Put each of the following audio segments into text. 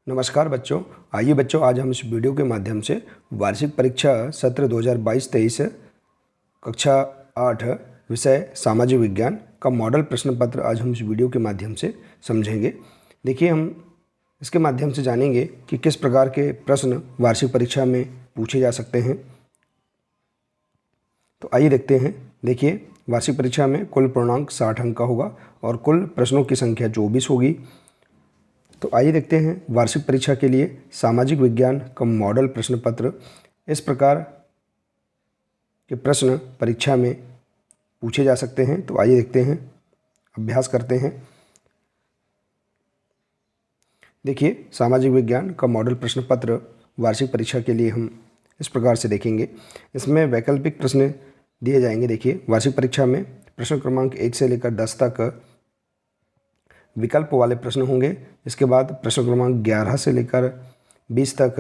नमस्कार बच्चों। आइए बच्चों, आज हम इस वीडियो के माध्यम से वार्षिक परीक्षा सत्र 2022-23 कक्षा 8 विषय सामाजिक विज्ञान का मॉडल प्रश्न पत्र आज हम इस वीडियो के माध्यम से समझेंगे। देखिए, हम इसके माध्यम से जानेंगे कि किस प्रकार के प्रश्न वार्षिक परीक्षा में पूछे जा सकते हैं। तो आइए देखते हैं। देखिए, वार्षिक परीक्षा में कुल पूर्णांक 60 अंक का होगा और कुल प्रश्नों की संख्या 24 होगी। तो आइए देखते हैं वार्षिक परीक्षा के लिए सामाजिक विज्ञान का मॉडल प्रश्न पत्र। इस प्रकार के प्रश्न परीक्षा में पूछे जा सकते हैं। तो आइए देखते हैं, अभ्यास करते हैं। देखिए, सामाजिक विज्ञान का मॉडल प्रश्न पत्र वार्षिक परीक्षा के लिए हम इस प्रकार से देखेंगे। इसमें वैकल्पिक प्रश्न दिए जाएंगे। देखिए, वार्षिक परीक्षा में प्रश्न क्रमांक 1 से लेकर 10 तक विकल्प वाले प्रश्न होंगे। इसके बाद प्रश्न क्रमांक 11 से लेकर 20 तक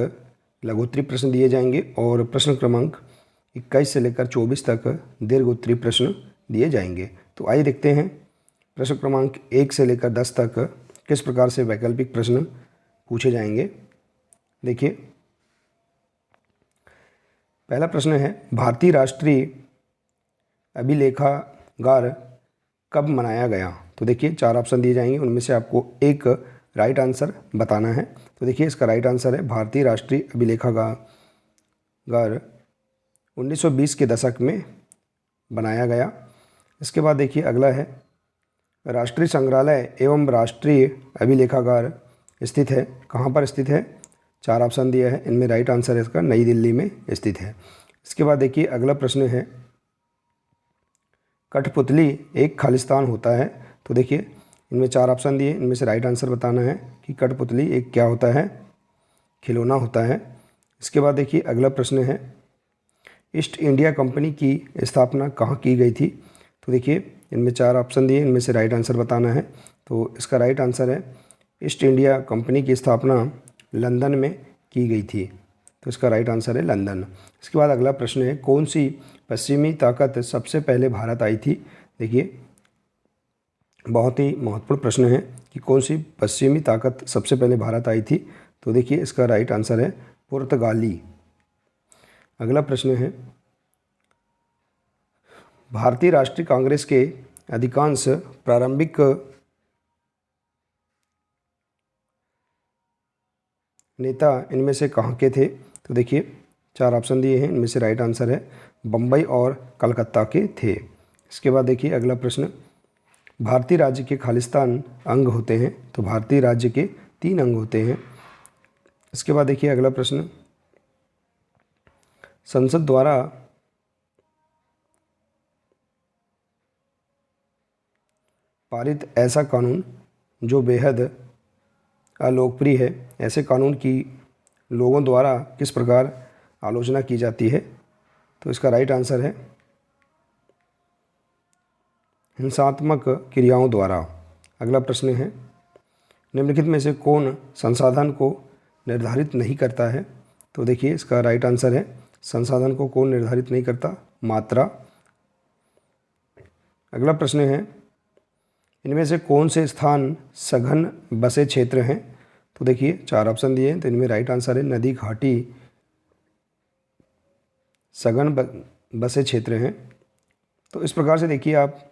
लघुत्तरीय प्रश्न दिए जाएंगे और प्रश्न क्रमांक 21 से लेकर 24 तक दीर्घोत्तरीय प्रश्न दिए जाएंगे। तो आइए देखते हैं प्रश्न क्रमांक 1 से लेकर 10 तक किस प्रकार से वैकल्पिक प्रश्न पूछे जाएंगे। देखिए, पहला प्रश्न है, भारतीय राष्ट्रीय अभिलेखागार कब मनाया गया। तो देखिए, 4 ऑप्शन दिए जाएंगे, उनमें से आपको एक राइट आंसर बताना है। तो देखिए, इसका राइट आंसर है भारतीय राष्ट्रीय अभिलेखागार 1920 के दशक में बनाया गया। इसके बाद देखिए, अगला है, राष्ट्रीय संग्रहालय एवं राष्ट्रीय अभिलेखागार स्थित है, कहाँ पर स्थित है। 4 ऑप्शन दिया है, इनमें राइट आंसर है इसका नई दिल्ली में स्थित है। इसके बाद देखिए, अगला प्रश्न है, कठपुतली एक खालिस्तान होता है। तो देखिए, इनमें 4 ऑप्शन दिए, इनमें से राइट आंसर बताना है कि कठपुतली एक क्या होता है, खिलौना होता है। इसके बाद देखिए, अगला प्रश्न है, ईस्ट इंडिया कंपनी की स्थापना कहाँ की गई थी। तो देखिए, इनमें 4 ऑप्शन दिए, इनमें से राइट आंसर बताना है। तो इसका राइट आंसर है, ईस्ट इंडिया कंपनी की स्थापना लंदन में की गई थी। तो इसका राइट आंसर है लंदन। इसके बाद अगला प्रश्न है, कौन सी पश्चिमी ताकत सबसे पहले भारत आई थी। देखिए, बहुत ही महत्वपूर्ण प्रश्न है कि कौन सी पश्चिमी ताकत सबसे पहले भारत आई थी। तो देखिए, इसका राइट आंसर है पुर्तगाली। अगला प्रश्न है, भारतीय राष्ट्रीय कांग्रेस के अधिकांश प्रारंभिक नेता इनमें से कहाँ के थे। तो देखिए, 4 ऑप्शन दिए हैं, इनमें से राइट आंसर है बम्बई और कलकत्ता के थे। इसके बाद देखिए, अगला प्रश्न, भारतीय राज्य के खालिस्तान अंग होते हैं। तो भारतीय राज्य के 3 अंग होते हैं। इसके बाद देखिए, अगला प्रश्न, संसद द्वारा पारित ऐसा कानून जो बेहद अलोकप्रिय है, ऐसे कानून की लोगों द्वारा किस प्रकार आलोचना की जाती है। तो इसका राइट आंसर है हिंसात्मक क्रियाओं द्वारा। अगला प्रश्न है, निम्नलिखित में से कौन संसाधन को निर्धारित नहीं करता है। तो देखिए, इसका राइट आंसर है संसाधन को कौन निर्धारित नहीं करता, मात्रा। अगला प्रश्न है, इनमें से कौन से स्थान सघन बसे क्षेत्र हैं। तो देखिए, 4 ऑप्शन दिए हैं, तो इनमें राइट आंसर है नदी घाटी सघन बसे क्षेत्र हैं। तो इस प्रकार से देखिए, आप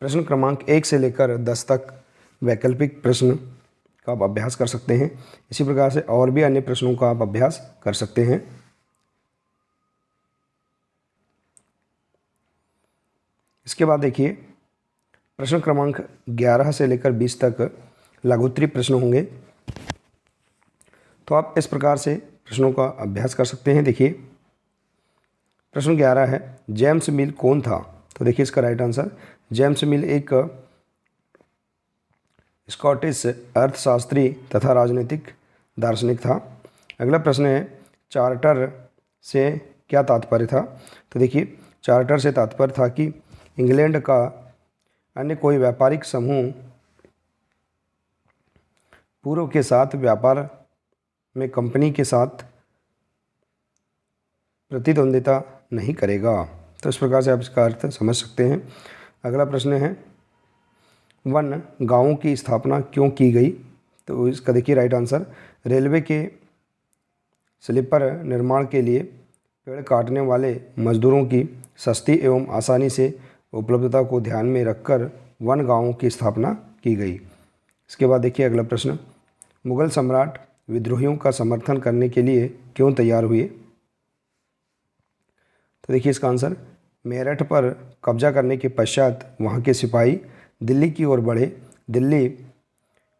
प्रश्न क्रमांक 1 से लेकर 10 तक वैकल्पिक प्रश्न का आप अभ्यास कर सकते हैं। इसी प्रकार से और भी अन्य प्रश्नों का आप अभ्यास कर सकते हैं। इसके बाद देखिए, प्रश्न क्रमांक 11 से लेकर 20 तक लघुत्तरीय प्रश्न होंगे। तो आप इस प्रकार से प्रश्नों का अभ्यास कर सकते हैं। देखिए, प्रश्न 11 है, जेम्स मिल कौन था। तो देखिए, इसका राइट आंसर, जेम्स मिल एक स्कॉटिश अर्थशास्त्री तथा राजनीतिक दार्शनिक था। अगला प्रश्न है, चार्टर से क्या तात्पर्य था। तो देखिए, चार्टर से तात्पर्य था कि इंग्लैंड का अन्य कोई व्यापारिक समूह पूर्व के साथ व्यापार में कंपनी के साथ प्रतिद्वंदिता नहीं करेगा। तो इस प्रकार से आप इसका अर्थ समझ सकते हैं। अगला प्रश्न है, वन गांवों की स्थापना क्यों की गई। तो इसका देखिए राइट आंसर, रेलवे के स्लीपर निर्माण के लिए पेड़ काटने वाले मजदूरों की सस्ती एवं आसानी से उपलब्धता को ध्यान में रखकर वन गांवों की स्थापना की गई। इसके बाद देखिए अगला प्रश्न, मुगल सम्राट विद्रोहियों का समर्थन करने के लिए क्यों तैयार हुए? तो देखिए इसका आंसर, मेरठ पर कब्जा करने के पश्चात वहां के सिपाही दिल्ली की ओर बढ़े। दिल्ली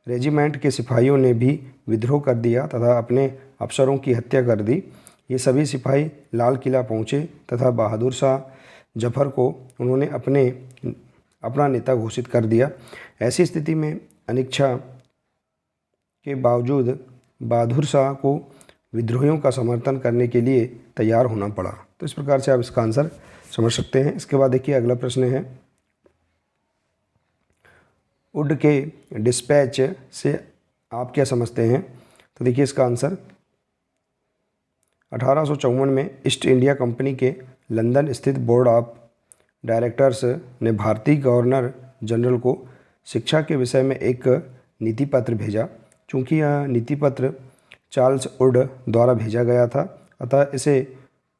रेजिमेंट के सिपाहियों ने भी विद्रोह कर दिया तथा अपने अफसरों की हत्या कर दी। ये सभी सिपाही लाल किला पहुँचे तथा बहादुर शाह जफर को उन्होंने अपना नेता घोषित कर दिया। ऐसी स्थिति में अनिच्छा के बावजूद बहादुर शाह को विद्रोहियों का समर्थन करने के लिए तैयार होना पड़ा। तो इस प्रकार से आप इसका आंसर समझ सकते हैं। इसके बाद देखिए अगला प्रश्न है, वुड के डिस्पैच से आप क्या समझते हैं? तो देखिए इसका आंसर, 1854 में ईस्ट इंडिया कंपनी के लंदन स्थित बोर्ड ऑफ डायरेक्टर्स ने भारतीय गवर्नर जनरल को शिक्षा के विषय में एक नीति पत्र भेजा। चूँकि यह नीति पत्र चार्ल्स वुड द्वारा भेजा गया था, अतः इसे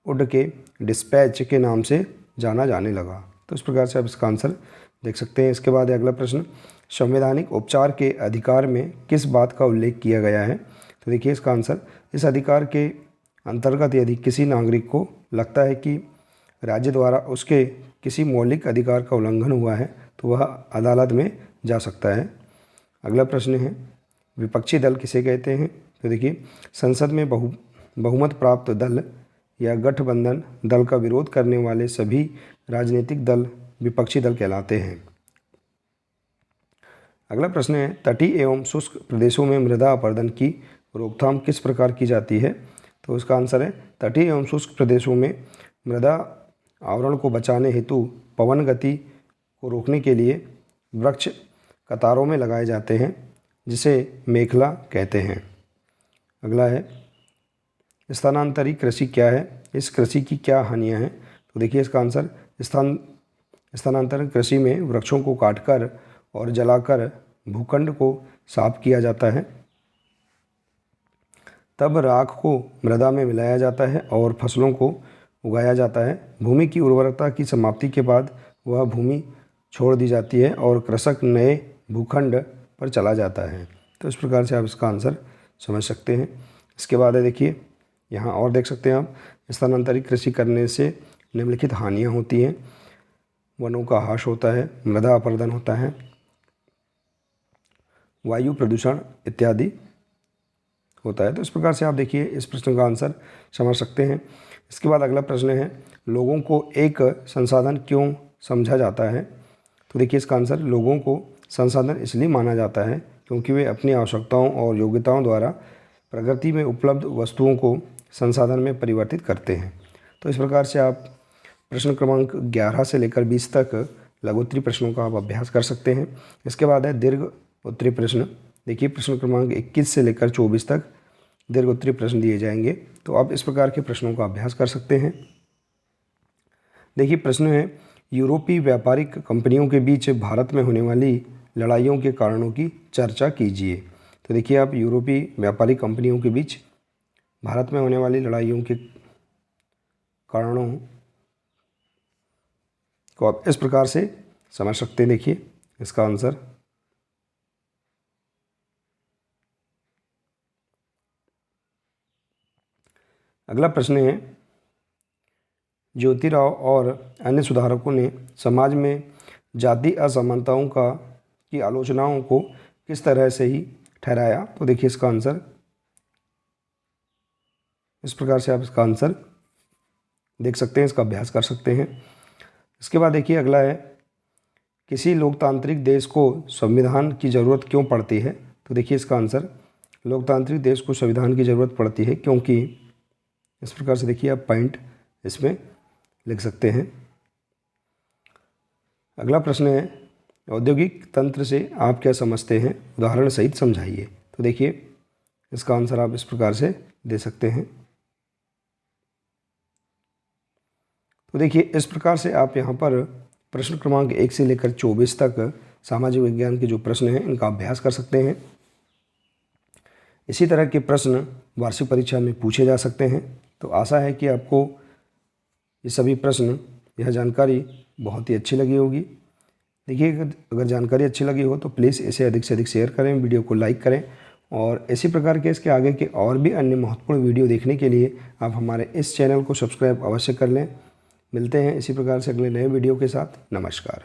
वुड के डिस्पैच के नाम से जाना जाने लगा। तो इस प्रकार से आप इसका आंसर देख सकते हैं। इसके बाद अगला प्रश्न, संवैधानिक उपचार के अधिकार में किस बात का उल्लेख किया गया है? तो देखिए इसका आंसर, इस अधिकार के अंतर्गत यदि किसी नागरिक को लगता है कि राज्य द्वारा उसके किसी मौलिक अधिकार का उल्लंघन हुआ है तो वह अदालत में जा सकता है। अगला प्रश्न है, विपक्षी दल किसे कहते हैं? तो देखिए, संसद में बहुमत प्राप्त दल या गठबंधन दल का विरोध करने वाले सभी राजनीतिक दल विपक्षी दल कहलाते हैं। अगला प्रश्न है, तटीय एवं शुष्क प्रदेशों में मृदा अपरदन की रोकथाम किस प्रकार की जाती है? तो इसका आंसर है, तटीय एवं शुष्क प्रदेशों में मृदा आवरण को बचाने हेतु पवन गति को रोकने के लिए वृक्ष कतारों में लगाए जाते हैं, जिसे मेखला कहते हैं। अगला है, स्थानांतरी कृषि क्या है? इस कृषि की क्या हानियां हैं? तो देखिए इसका आंसर, स्थानांतरण कृषि में वृक्षों को काटकर और जलाकर भूखंड को साफ किया जाता है, तब राख को मृदा में मिलाया जाता है और फसलों को उगाया जाता है। भूमि की उर्वरता की समाप्ति के बाद वह भूमि छोड़ दी जाती है और कृषक नए भूखंड पर चला जाता है। तो इस प्रकार से आप इसका आंसर समझ सकते हैं। इसके बाद है देखिए, यहाँ और देख सकते हैं आप, स्थानांतरित कृषि करने से निम्नलिखित हानियाँ होती हैं। वनों का ह्रास होता है, मृदा अपरदन होता है, वायु प्रदूषण इत्यादि होता है। तो इस प्रकार से आप देखिए इस प्रश्न का आंसर समझ सकते हैं। इसके बाद अगला प्रश्न है, लोगों को एक संसाधन क्यों समझा जाता है? तो देखिए इसका आंसर, लोगों को संसाधन इसलिए माना जाता है क्योंकि वे अपनी आवश्यकताओं और योग्यताओं द्वारा प्रकृति में उपलब्ध वस्तुओं को संसाधन में परिवर्तित करते हैं। तो इस प्रकार से आप प्रश्न क्रमांक 11 से लेकर 20 तक लघुत्तरी प्रश्नों का आप अभ्यास कर सकते हैं। इसके बाद है दीर्घ उत्तरी प्रश्न। देखिए प्रश्न क्रमांक 21 से लेकर 24 तक दीर्घ उत्तरी प्रश्न दिए जाएंगे, तो आप इस प्रकार के प्रश्नों का अभ्यास कर सकते हैं। देखिए प्रश्न है, यूरोपीय व्यापारिक कंपनियों के बीच भारत में होने वाली लड़ाइयों के कारणों की चर्चा कीजिए। तो देखिए आप, यूरोपीय व्यापारिक कंपनियों के बीच भारत में होने वाली लड़ाइयों के कारणों को आप इस प्रकार से समझ सकते हैं। देखिए इसका आंसर, अगला प्रश्न है, ज्योतिराव और अन्य सुधारकों ने समाज में जाति असमानताओं की आलोचनाओं को किस तरह से ही ठहराया? तो देखिए इसका आंसर, इस प्रकार से आप इसका आंसर देख सकते हैं, इसका अभ्यास कर सकते हैं। इसके बाद देखिए अगला है, किसी लोकतांत्रिक देश को संविधान की ज़रूरत क्यों पड़ती है? तो देखिए इसका आंसर, लोकतांत्रिक देश को संविधान की ज़रूरत पड़ती है क्योंकि, इस प्रकार से देखिए आप पॉइंट इसमें लिख सकते हैं। अगला प्रश्न है, औद्योगिक तंत्र से आप क्या समझते हैं? उदाहरण सहित समझाइए। तो देखिए इसका आंसर आप इस प्रकार से दे सकते हैं। तो देखिए इस प्रकार से आप यहाँ पर प्रश्न क्रमांक 1 से लेकर 24 तक सामाजिक विज्ञान के जो प्रश्न हैं इनका अभ्यास कर सकते हैं। इसी तरह के प्रश्न वार्षिक परीक्षा में पूछे जा सकते हैं। तो आशा है कि आपको ये सभी प्रश्न, यह जानकारी बहुत ही अच्छी लगी होगी। देखिए, अगर जानकारी अच्छी लगी हो तो प्लीज़ इसे अधिक से अधिक शेयर करें, वीडियो को लाइक करें, और इसी प्रकार के इसके आगे के और भी अन्य महत्वपूर्ण वीडियो देखने के लिए आप हमारे इस चैनल को सब्सक्राइब अवश्य कर लें। मिलते हैं इसी प्रकार से अगले नए वीडियो के साथ। नमस्कार।